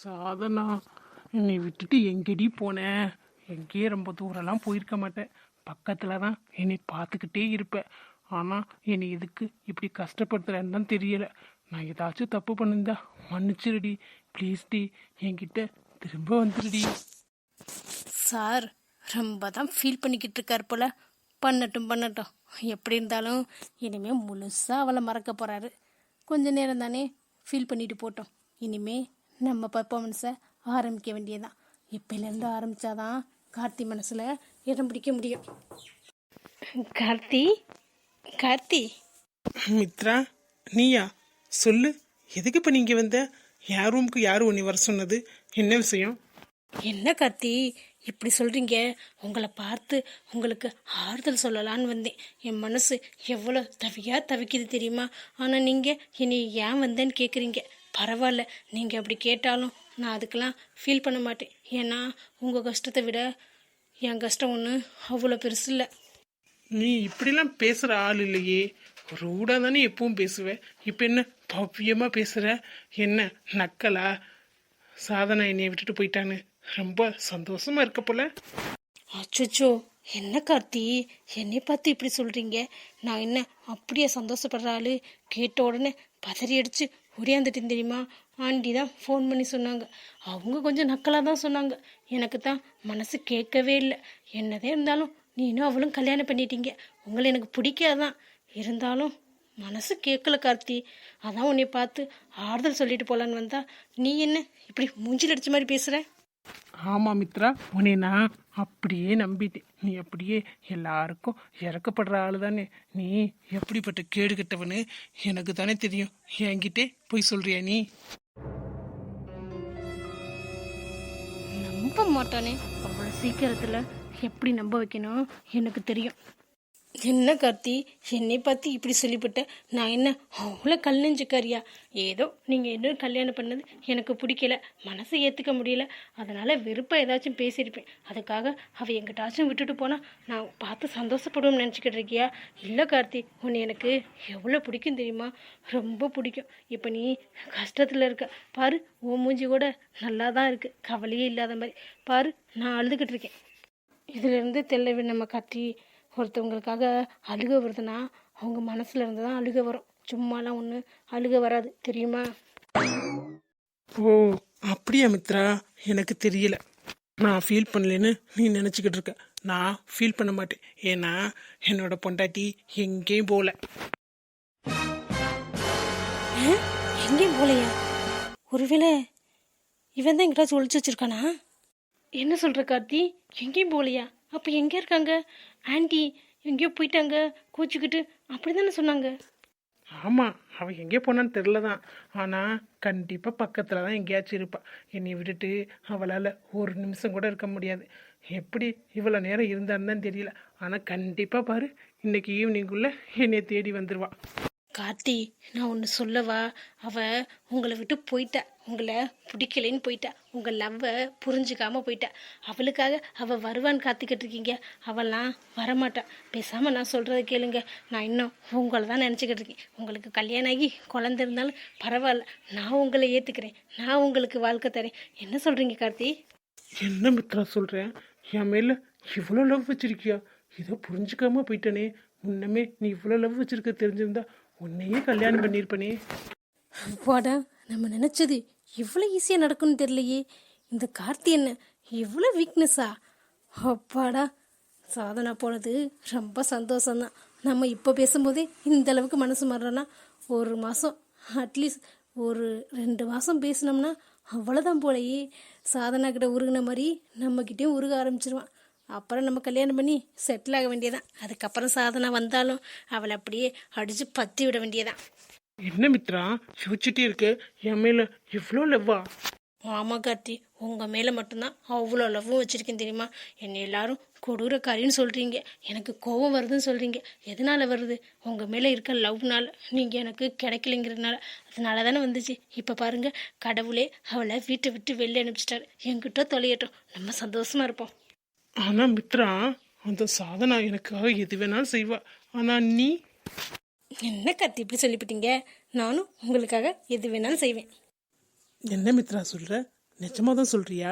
சாதனா, என்னை விட்டுட்டு எங்கேடி போனேன்? எங்கேயே ரொம்ப தூரம்லாம் போயிருக்க மாட்டேன். பக்கத்தில் தான் என்னை பார்த்துக்கிட்டே இருப்பேன். ஆனால் என்னை எதுக்கு இப்படி கஷ்டப்படுத்துறேன்னு தான் தெரியல. நான் ஏதாச்சும் தப்பு பண்ணிருந்தா மன்னிச்சிருடி, ப்ளீஸ் டி, என்கிட்ட திரும்ப வந்துடுடி. சார் ரொம்ப தான் ஃபீல் பண்ணிக்கிட்டு இருக்கார் போல. பண்ணட்டும் பண்ணட்டும். எப்படி இருந்தாலும் இனிமேல் முழுசாக அவளை மறக்க போகிறாரு. கொஞ்ச நேரம் தானே ஃபீல் பண்ணிட்டு போட்டோம். இனிமே நம்ம பர்ஃபார்மன்ஸை ஆரம்பிக்க வேண்டியதான். இப்போலேருந்து ஆரம்பித்தாதான் கார்த்தி மனசில் இடம் பிடிக்க முடியும். கார்த்தி, கார்த்தி. மித்ரா, நீயா? சொல்லு, எதுக்கு இப்போ நீங்கள் வந்த? யார் ரூமுக்கு யார் உன்னை வர சொன்னது? என்ன விஷயம்? என்ன கார்த்தி இப்படி சொல்கிறீங்க? உங்களை பார்த்து உங்களுக்கு ஆறுதல் சொல்லலான்னு வந்தேன். என் மனசு எவ்வளோ தவிக்குது தெரியுமா? ஆனால் நீங்கள் என்னை ஏன் வந்தேன்னு கேட்குறீங்க. பரவாயில்ல, நீங்கள் அப்படி கேட்டாலும் நான் அதுக்கெல்லாம் ஃபீல் பண்ண மாட்டேன். ஏன்னா உங்கள் கஷ்டத்தை விட என் கஷ்டம் ஒன்று அவ்வளோ பெருசு இல்லை. நீ இப்படிலாம் பேசுகிற ஆள் இல்லையே. ரூடாக தானே எப்பவும் பேசுவேன். இப்போ என்ன பவ்யமாக பேசுகிற? என்ன நக்கலா? சாதனை என்னை விட்டுட்டு போயிட்டான்னு ரொம்ப சந்தோஷமா இருக்க போல. அச்சோ, என்ன கார்த்தி என்னை பார்த்து இப்படி சொல்கிறீங்க? நான் என்ன அப்படியே சந்தோஷப்படுற ஆள்? கேட்ட உடனே பதறி அடித்து ஒடியாந்துட்டேன் தெரியுமா? ஆண்டி தான் ஃபோன் பண்ணி சொன்னாங்க. அவங்க கொஞ்சம் நக்கலாக தான் சொன்னாங்க. எனக்கு தான் மனசு கேட்கவே இல்லை. என்னதே இருந்தாலும் நீனும் அவளும் கல்யாணம் பண்ணிட்டீங்க. உங்களை எனக்கு பிடிக்காதான். இருந்தாலும் மனசு கேட்கல கார்த்தி. அதான் உன்னை பார்த்து ஆறுதல் சொல்லிட்டு போகலான்னு வந்தா நீ என்ன இப்படி மூஞ்சில் அடிச்ச மாதிரி பேசுகிற? ஆமாம் மித்ரா, உன்னை நான் அப்படியே நம்பிட்டேன். நீ அப்படியே எல்லாருக்கும் இறக்கப்படுற ஆள் தானே. நீ எப்படிப்பட்ட கேடு கெட்டவனு எனக்கு தானே தெரியும். என்கிட்டே போய் சொல்றியா நீ? நம்ப மாட்டானே. அவ்வளோ சீக்கிரத்தில் எப்படி நம்ப வைக்கணும் எனக்கு தெரியும். என்ன கார்த்தி என்னை பார்த்து இப்படி சொல்லிவிட்ட? நான் என்ன அவ்வளோ கல் நெஞ்சுக்காரியா? ஏதோ நீங்கள் இன்னும் கல்யாணம் பண்ணது எனக்கு பிடிக்கல, மனசை ஏற்றுக்க முடியல, அதனால் வெறுப்பாக ஏதாச்சும் பேசியிருப்பேன். அதுக்காக அவள் எங்கிட்டாச்சும் விட்டுட்டு போனால் நான் பார்த்து சந்தோஷப்படுவோம்னு நினச்சிக்கிட்டு இருக்கியா? இல்லை கார்த்தி, உன்னை எனக்கு எவ்வளோ பிடிக்கும் தெரியுமா? ரொம்ப பிடிக்கும். இப்போ நீ கஷ்டத்தில் இருக்க பாரு, உன் மூஞ்சி கூட நல்லா தான் இருக்குது, கவலையே இல்லாத மாதிரி. பாரு, நான் அழுதுகிட்டு இருக்கேன். இதிலேருந்து தெரியவே நம்ம கார்த்தி, ஒருத்தவங்களுக்காக அழுக வருதுன்னா அவங்க மனசுல இருந்து தான் அழுக வரும். சும்மாலாம் ஒன்று அழுக வராது, தெரியுமா? ஓ அப்படியா மித்ரா? எனக்கு தெரியல. நான் ஃபீல் பண்ணலன்னு நீ நினச்சிக்கிட்டு இருக்க. நான் ஃபீல் பண்ண மாட்டேன். ஏன்னா என்னோட பொண்டாட்டி எங்கேயும் போகல. எங்கேயும் போலையா? ஒருவேளை இவன் தான் எங்கிட்டாச்சும் ஒழிச்சு வச்சிருக்கானா? என்ன சொல்கிற கார்த்தி? எங்கேயும் போகலையா? அப்போ எங்கே இருக்காங்க? ஆண்டி எங்கேயோ போயிட்டாங்க கோச்சிக்கிட்டு, அப்படி தானே சொன்னாங்க. ஆமாம், அவள் எங்கே போனான்னு தெரில தான். ஆனால் கண்டிப்பாக பக்கத்தில் தான் எங்கேயாச்சும் இருப்பாள். என்னை விட்டுட்டு அவளால் ஒரு நிமிஷம் கூட இருக்க முடியாது. எப்படி இவ்வளோ நேரம் இருந்தான்னு தான் தெரியல. ஆனால் கண்டிப்பாக பாரு, இன்னைக்கு ஈவினிங்குள்ளே என்னை தேடி வந்துடுவாள். கார்த்தி, நான் ஒன்று சொல்லவா? அவள் உங்களை விட்டு போயிட்டா. உங்களை பிடிக்கலைன்னு போயிட்டா. உங்கள் லவ்வை புரிஞ்சுக்காமல் போயிட்டா. அவளுக்காக அவள் வருவான்னு காத்துக்கிட்டு இருக்கீங்க. அவள்லாம் வரமாட்டா. பேசாமல் நான் சொல்கிறத கேளுங்க. நான் இன்னும் உங்களை தான் நினச்சிக்கிட்டு இருக்கேன். உங்களுக்கு கல்யாணம் ஆகி குழந்தை இருந்தாலும் பரவாயில்ல, நான் உங்களை ஏற்றுக்கிறேன். நான் உங்களுக்கு வாழ்க்கை தரேன். என்ன சொல்கிறீங்க கார்த்தி? என்ன மித்ரா சொல்கிறேன்? என் மேலே இவ்வளோ லவ் வச்சிருக்கியா? இதை புரிஞ்சுக்காம போயிட்டனே. முன்னமே நீ இவ்வளோ லவ் வச்சிருக்க தெரிஞ்சிருந்தா உன்னையே கல்யாணம் பண்ணியிருப்பனே. வாடா, நம்ம நினச்சது இவ்வளோ ஈஸியாக நடக்கும்னு தெரியலையே. இந்த கார்த்தி என்ன இவ்வளோ வீக்னஸா? அப்பாடா, சாதனா போனது ரொம்ப சந்தோஷம்தான். நம்ம இப்போ பேசும்போதே இந்த அளவுக்கு மனசு மாறுறோன்னா, ஒரு மாதம் அட்லீஸ்ட் ஒரு 2 மாதம் பேசினோம்னா அவ்வளோதான் போலையே. சாதனா கிட்ட உருகின மாதிரி நம்மக்கிட்டேயும் உருக ஆரம்பிச்சிருவான். அப்புறம் நம்ம கல்யாணம் பண்ணி செட்டில் ஆக வேண்டியதான். அதுக்கப்புறம் சாதனா வந்தாலும் அவளை அப்படியே அடித்து பற்றி விட வேண்டியதான். என்ன மித்ரா யோசிச்சுட்டே இருக்கு? என் மேலே இவ்வளோ லவ்வா? ஆமாம் கார்த்தி, உங்கள் மேலே மட்டும்தான் அவ்வளோ லவ்வும் வச்சுருக்கேன் தெரியுமா? என்னை எல்லாரும் கொடூரக்காரின்னு சொல்கிறீங்க, எனக்கு கோபம் வருதுன்னு சொல்கிறீங்க. எதனால் வருது? உங்கள் மேலே இருக்க லவ்னால, நீங்கள் எனக்கு கிடைக்கலைங்கிறதுனால. அதனால தானே வந்துச்சு. இப்போ பாருங்கள், கடவுளே அவளை வீட்டை விட்டு வெளியே அனுப்பிச்சிட்டாரு. என்கிட்ட தொலையட்டும், நம்ம சந்தோஷமாக இருப்போம். ஆனால் மித்ரா, அந்த சாதனா எனக்காக எது வேணாலும் செய்வா. ஆனால் நீ என்ன கார்த்தி இப்படி சொல்லிவிட்டீங்க? நானும் உங்களுக்காக எது வேணாலும் செய்வேன். என்ன மித்ரா சொல்கிற? நிஜமா தான் சொல்றியா?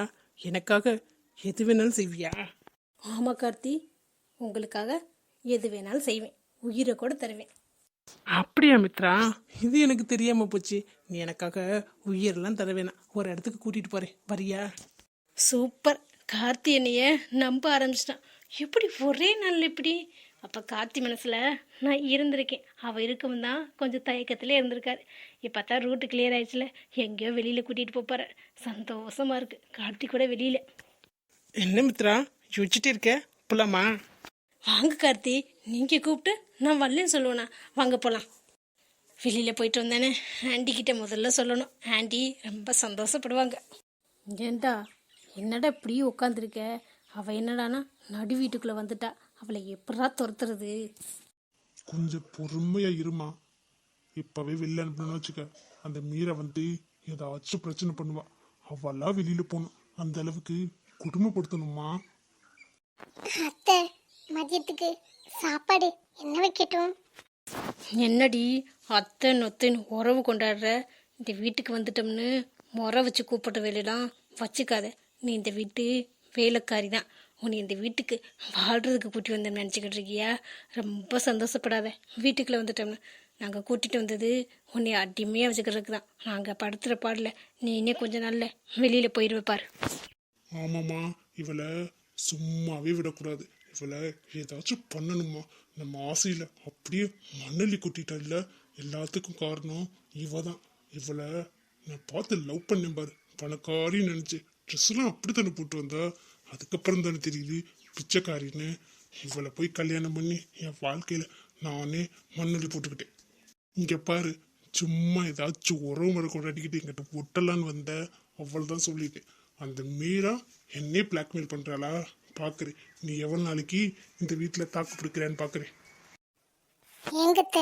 எனக்காக எது வேணாலும் செய்வியா? ஆமாம் கார்த்தி, உங்களுக்காக எது வேணாலும் செய்வேன், உயிரை கூட தருவேன். அப்படியா மித்ரா? இது எனக்கு தெரியாம போச்சு. நீ எனக்காக உயிரெல்லாம் தர வேணாம், ஒரு இடத்துக்கு கூட்டிட்டு போறேன், வரியா? சூப்பர். கார்த்தி என்னைய நம்ப ஆரம்பிச்சிட்டான். எப்படி ஒரே நாள் இப்படி? அப்போ கார்த்தி மனசில் நான் இருந்திருக்கேன். அவள் இருக்கவும் தான் கொஞ்சம் தயக்கத்திலே இருந்திருக்காரு. இப்போ தான் ரூட்டு கிளியர் ஆயிடுச்சுல, எங்கேயோ வெளியில் கூட்டிகிட்டு போப்பாரு. சந்தோஷமாக இருக்குது. கார்த்தி கூட வெளியில். என்ன மித்ரா யோசிச்சுட்டே இருக்க? போலாமா? வாங்க கார்த்தி, நீங்கள் கூப்பிட்டு நான் வரலன்னு சொல்லுவேண்ணா. வாங்க போகலாம். வெளியில் போயிட்டு வந்தானே, ஆண்டி கிட்ட முதல்ல சொல்லணும். ஆண்டி ரொம்ப சந்தோஷப்படுவாங்க. ஏண்டா என்னடா இப்படி உட்காந்துருக்க? அவள் என்னடானா நடு வீட்டுக்குள்ளே வந்துட்டா. அவளை எப்படா துரத்துறது? கொஞ்சம் பொறுமையா இருமா. இப்பவே வெளில அனுப்பணும்னு வச்சுக்க, அந்த மீரை வந்து ஏதாச்சும் பிரச்சனை பண்ணுவா. அவெல்லாம் வெளியில போகணும், அந்த அளவுக்கு குடும்பப்படுத்தணுமா. அத்தை, மதியத்துக்கு சாப்பாடு என்ன வைக்கட்டும்? என்னடி அத்தை நொத்தைன்னு உறவு கொண்டாடுற? இந்த வீட்டுக்கு வந்துட்டோம்னு முறை வச்சு கூப்பிட்ட வேலையெல்லாம் வச்சுக்காத. நீ இந்த வீட்டு வேலைக்காரி தான். உன்னை இந்த வீட்டுக்கு வாழ்கிறதுக்கு கூட்டி வந்தேன்னு நினச்சிக்கிட்டு இருக்கியா? ரொம்ப சந்தோஷப்படாத. வீட்டுக்குள்ளே வந்துட்டோம்னு நாங்கள் கூட்டிகிட்டு வந்தது உன்னை அடிமையாக வச்சுக்கிறதுக்கு தான். நாங்கள் படுத்துகிற பாடல நீ இன்னும் கொஞ்சம் நாள்ல வெளியில் போயிடுவேப்பார். ஆமாம்மா, இவளை சும்மாவே விடக்கூடாது. இவளை ஏதாச்சும் பண்ணணுமா. நம்ம ஆசையில அப்படியே மண்ணலி கொட்டிட்டா. இல்ல, எல்லாத்துக்கும் காரணம் இவ தான். இவளை நான் பார்த்து லவ் பண்ணேன் பாரு, பணக்காரின்னு நினைச்சு. ட்ரெஸ் எல்லாம் அப்படித்தானே போட்டு வந்தா. அதுக்கப்புறம் தானே தெரியுது பிச்சைக்காரின்னு. இவளை போய் கல்யாணம் பண்ணி என் வாழ்க்கையில நானே மண்ணொலி போட்டுக்கிட்டேன். இங்க பாரு, சும்மா ஏதாச்சும் உறவு முறை கொண்டாடிக்கிட்டு எங்கிட்ட ஒட்டலான்னு வந்த, அவ்வளவுதான் சொல்லிட்டேன். அந்த மீரா என்னே பிளாக்மெயில் பண்றாளா பாக்குறேன். நீ எவ்வளவு நாளைக்கு இந்த வீட்டுல தாக்கு பிடிக்கிறான்னு பாக்குறேன். ஏங்கத்த,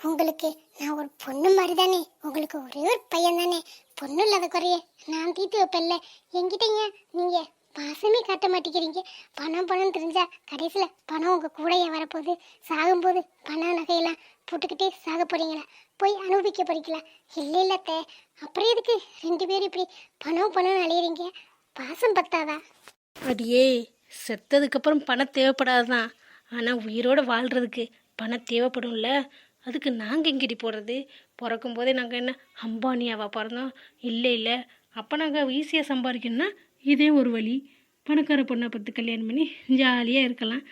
உங்களுக்கு நான் ஒரு பொண்ணு மாதிரி தானே? உங்களுக்கு ஒரே ஒரு பையன் தானே? பொண்ணு இல்லாத குறைய நான் தீர்த்து வைப்பேன்ல. என்கிட்டங்க நீங்க பாசமே காட்ட மாட்டேங்கிறீங்க. பணம் பணம் தெரிஞ்சா கடைசியில பணம் உங்க கூடயே வரப்போகுது. சாகும்போது பணம் நகையெல்லாம் போட்டுக்கிட்டே சாக போறீங்களா? போய் அனுபவிக்க போறீங்களா? இல்லை இல்லத்த, அப்புறம் எதுக்கு ரெண்டு பேரும் இப்படி பணம் பணம் அலையிறீங்க? பாசம் பத்தாதா? அடியே, செத்ததுக்கப்புறம் பணம் தேவைப்படாதுதான். ஆனால் உயிரோடு வாழ்கிறதுக்கு பணம் தேவைப்படும்ல. அதுக்கு நாங்கள் எங்கடி போடுறது? பிறக்கும் போதே நாங்கள் என்ன அம்பானியாவா பிறந்தோம்? இல்லை இல்லை. அப்போ நாங்கள் ஈஸியாக சம்பாதிக்கணும்னா இதே ஒரு வழி. பணக்கார பொண்ணை பார்த்து கல்யாணம் பண்ணி ஜாலியாக இருக்கலாம்.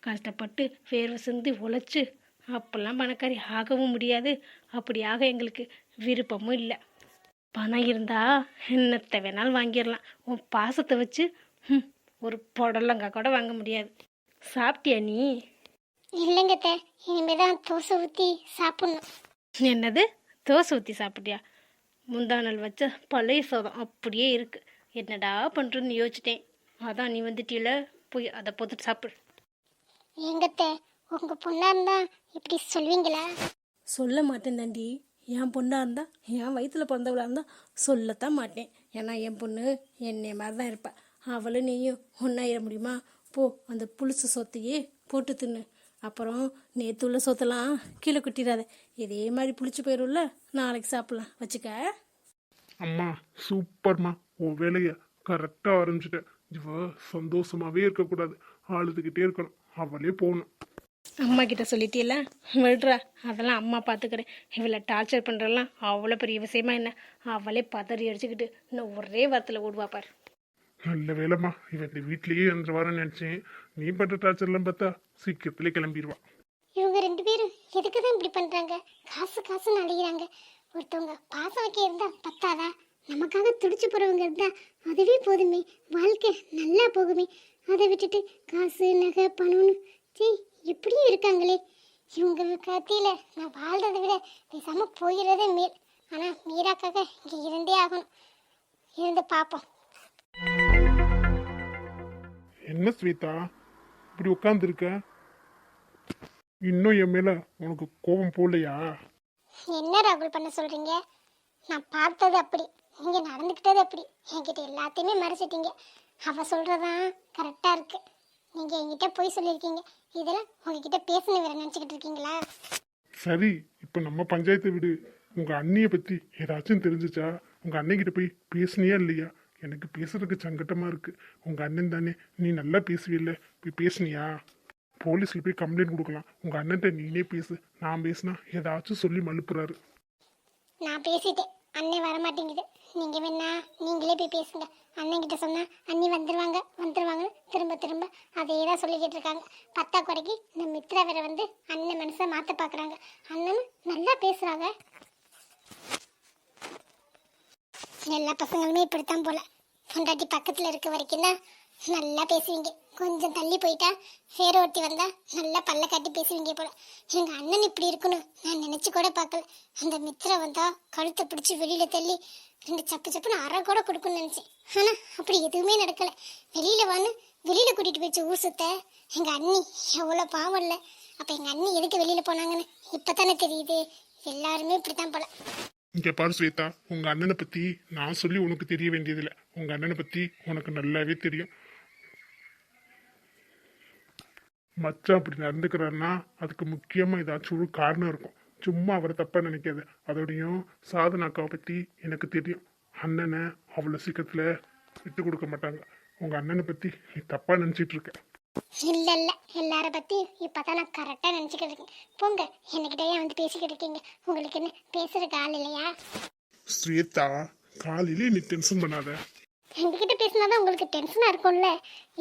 கஷ்டப்பட்டு வேர்வை சிந்தி உழைச்சி அப்போல்லாம் பணக்காரி ஆகவும் முடியாது. அப்படியாக எங்களுக்கு விருப்பமும் இல்லை. பணம் இருந்தால் என்னத்தை வேணாலும் வாங்கிடலாம். உன் பாசத்தை வச்சு ஒரு புடலங்காய் கூட வாங்க முடியாது. சாப்பிட்டியா நீ? இல்லைங்கத்த, இனிமேதான் தோசை ஊற்றி சாப்பிடணும். என்னது, தோசை ஊற்றி சாப்பிட்டியா? முந்தா நாள் வச்ச பழைய சாதம் அப்படியே இருக்குது. என்னடா பண்ணுறதுன்னு யோசிச்சிட்டேன். அதான் நீ வந்துட்டியில, போய் அதை போட்டுட்டு சாப்பிடு. எங்கத்த, உங்க பொண்ணா இருந்தா இப்படி சொல்வீங்களா? சொல்ல மாட்டேன் தாண்டி. என் பொண்ணாக இருந்தால், என் வயிற்றில் பிறந்தவளாக இருந்தால் சொல்லத்தான் மாட்டேன். ஏன்னா என் பொண்ணு என்னை மாதிரி தான் இருப்பாள். அவளும் நீயும் ஒன்றாயிட முடியுமா? போ, அந்த புளிச்ச சொத்தையே போட்டு தின்னு. அப்புறம் நேற்று உள்ள சொத்தெல்லாம் கீழே கொட்டிடாத. இதே மாதிரி புளிச்சு போயிடும்ல, நாளைக்கு சாப்பிட்லாம். வச்சுக்க. அம்மா சூப்பர்மா, உன் வேலைய கரெக்டா ஆரம்பிச்சுட்ட. இவ சந்தோஷமாவே இருக்கக்கூடாது, அழுதுகிட்டே இருக்கணும். அவளே போகணும். அம்மா கிட்ட சொல்லிட்டீல, விடுறா, அதெல்லாம் அம்மா பார்த்துக்கிறேன். இவளை டார்ச்சர் பண்ணுறலாம் அவ்வளோ பெரிய விஷயமா என்ன? அவளே பதறி அடிச்சுக்கிட்டு இன்னும் ஒரே வாரத்தில் ஓடுவா பார். நல்ல வேலைம்மா, இவன் இந்த வீட்லயே இருந்துட்டு வரேன்னு நினைச்சேன். நீ பண்ற டார்ச்சர்லாம் பார்த்தா சீக்கிரத்திலே கிளம்பிடுவா. இவங்க ரெண்டு பேரும் எதுக்கு தான் இப்படி பண்றாங்க? காசு காசுன்னு அழிகிறாங்க. ஒருத்தவங்க பாசம் வைக்க இருந்தா பத்தாதா? நமக்காக துடிச்சு போறவங்க இருந்தா அதுவே போதுமே, வாழ்க்கை நல்லா போகுமே. அதை விட்டுட்டு காசு நகை பணம்னு இப்படியும் இருக்காங்களே. இவங்க கத்தியில நான் வாழ்றதை விட பேசாம போயிடுறதே மேல். ஆனா மீராக்காக இங்க இருந்தே ஆகணும். இருந்து பார்ப்போம். என்ன ஸ்வேதா இப்படி உட்காந்துருக்க? இன்னும் என் மேல உனக்கு கோபம் போலையா? என்ன ராகுல் பண்ண சொல்றீங்க? நான் பார்த்தது அப்படி, நீங்க நடந்துக்கிட்டது அப்படி. என்கிட்ட எல்லாத்தையுமே மறைச்சிட்டீங்க. அவ சொல்றதான் கரெக்டா இருக்கு. நீங்க என்கிட்ட போய் சொல்லியிருக்கீங்க. இதெல்லாம் உங்ககிட்ட பேசணும் வேற நினைச்சுக்கிட்டு இருக்கீங்களா? சரி, இப்ப நம்ம பஞ்சாயத்தை விடு. உங்க அண்ணிய பத்தி ஏதாச்சும் தெரிஞ்சுச்சா? உங்க அன்னைக்கிட்ட போய் பேசுனியா இல்லையா? எனக்கு பேசுறதுக்கு சங்கட்டமா இருக்கு. உங்க அண்ணன் தானே, நீ நல்லா பேசுவில்ல, போய் பேசுனியா? போலீஸ்ல போய் கம்ப்ளைண்ட் கொடுக்கலாம். உங்க அண்ணன்ட்ட நீனே பேசு. நான் பேசினா ஏதாச்சும் சொல்லி மழுப்புறாரு. நான் பேசிட்டேன், அண்ணன் வர மாட்டேங்குது. நீங்க வேணா நீங்களே போய் பேசுங்க. அண்ணன் கிட்ட சொன்னா அண்ணி வந்துருவாங்கன்னு திரும்ப திரும்ப அதே தான் சொல்லிக்கிட்டு இருக்காங்க. பத்தா குறைக்கு இந்த மித்ரா வேற வந்து அண்ணன் மனசை மாத்த பாக்குறாங்க. அண்ணனும் நல்லா பேசுறாங்க. எல்லா பசங்களுமே இப்படித்தான் போல. பொண்டாட்டி பக்கத்துல இருக்க வரைக்கும் தான் நல்லா பேசுவீங்க. கொஞ்சம் தள்ளி போயிட்டா வேற ஒருத்தி வந்தா நல்லா பல்ல காட்டி பேசுவீங்க போல. எங்க அண்ணன் இப்படி இருக்கணும் நான் நினைச்சு கூட பார்க்கல. அந்த மித்ரா வந்தா கழுத்தை பிடிச்சி வெளியில தள்ளி 2 சப்புன்னு அரை கூட கொடுக்குன்னு நினைச்சேன். ஆனா அப்படி எதுவுமே நடக்கல. வெளியில கூட்டிட்டு போயிடுச்சு ஊர் சுத்த. எங்க அண்ணி எவ்வளவு பாவம் இல்ல. அப்ப எங்க அண்ணி எதுக்கு வெளியில போனாங்கன்னு இப்பதானே தெரியுது. எல்லாருமே இப்படித்தான் போல. இங்க பாரு ஸ்வேதா, உங்க அண்ணனை பத்தி நான் சொல்லி உனக்கு தெரிய வேண்டியதில்லை. உங்க அண்ணனை பத்தி உனக்கு நல்லாவே தெரியும். மச்சான் அப்படி நடந்துக்கிறாருன்னா அதுக்கு முக்கியமா ஏதாச்சும் ஒரு காரணம் இருக்கும். சும்மா அவரை தப்பா நினைக்காது. அதோடையும் சாதனாக்காவை பத்தி எனக்கு தெரியும். அண்ணனை அவ்வளவு சீக்கிரத்துல விட்டு கொடுக்க மாட்டாங்க. உங்க அண்ணனை பத்தி நீ தப்பா நினைச்சிட்டு இருக்க. இல்ல எல்லார பத்தி இப்பதான் நான் கரெக்டா நினைச்சுக்கிட்டு இருக்கேன். போங்க, என்கிட்டயே வந்து பேசிக்கிட்டு இருக்கீங்க. உங்களுக்கு என்ன பேசுறதுக்கு ஆள் இல்லையா? ஸ்வேதா, காலையிலே நீ டென்ஷன் பண்ணாத. எங்ககிட்ட பேசினாதான் உங்களுக்கு டென்ஷனா இருக்கும்ல.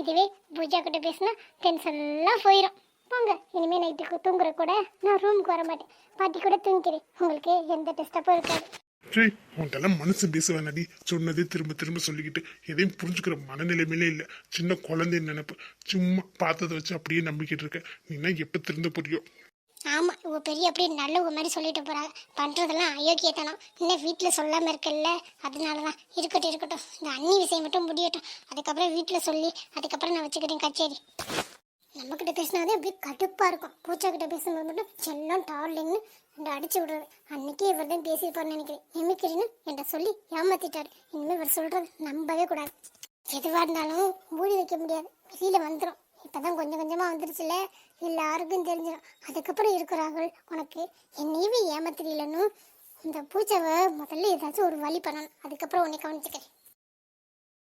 இதுவே பூஜா கிட்ட பேசினா டென்ஷன் எல்லாம் போயிடும். போங்க, இனிமே நைட்டுக்கு தூங்குற கூட நான் ரூமுக்கு வர மாட்டேன். பாட்டி கூட தூங்கிக்கிறேன். உங்களுக்கு எந்த டிஸ்டர்பும் இருக்காது. சரி, உன்ட்டெல்லாம் மனசு பேசுவேனடி. சொன்னதே திரும்ப திரும்ப சொல்லிக்கிட்டு எதையும் புரிஞ்சுக்கிற மனநிலைமையிலே இல்லை. சின்ன குழந்தைன்னு நினைப்பு. சும்மா பார்த்ததை வச்சு அப்படியே நம்பிக்கிட்டு இருக்க. நீனா எப்போ திருந்த புரியும்? ஆமா, இவ பெரிய அப்படியே நல்லவங்க மாதிரி சொல்லிட்டு போறாங்க. பண்றதெல்லாம் அயோக்கியத்தனம். இன்னும் வீட்டுல சொல்லாம இருக்கல, அதனாலதான். இருக்கட்டும். இந்த அண்ணி விஷயம் மட்டும் முடியட்டும். அதுக்கப்புறம் வீட்டுல சொல்லி அதுக்கப்புறம் நான் வச்சுக்கிட்டேன் கச்சேரி. நம்ம கிட்ட பேசினாதே அப்படியே கடுப்பா இருக்கும். பூச்சா கிட்ட பேசும்போது மட்டும் செல்லம் டார்லிங்னு அடிச்சு விடுறது. அன்னைக்கு இவர் தான் பேசியிருப்பார்னு நினைக்கிறேன். நிமிக்கிறேன்னு என்கிட்ட சொல்லி ஏமாத்திட்டாரு. இனிமேல் இவர் சொல்றது நம்பவே கூடாது. எதுவா இருந்தாலும் மூடி வைக்க முடியாது, வெளியில வந்துடும். இப்பதான் கொஞ்சம் கொஞ்சமா வந்துருச்சுல, எல்லாருக்கும் தெரிஞ்சிடும். அதுக்கப்புறம் இருக்கிறார்கள் உனக்கு என்னையவே ஏமாத்திரலன்னு. இந்த பூச்சாவை முதல்ல ஏதாச்சும் ஒரு வழி பண்ணணும். அதுக்கப்புறம் உன்னை கவனிச்சுக்கிறேன்.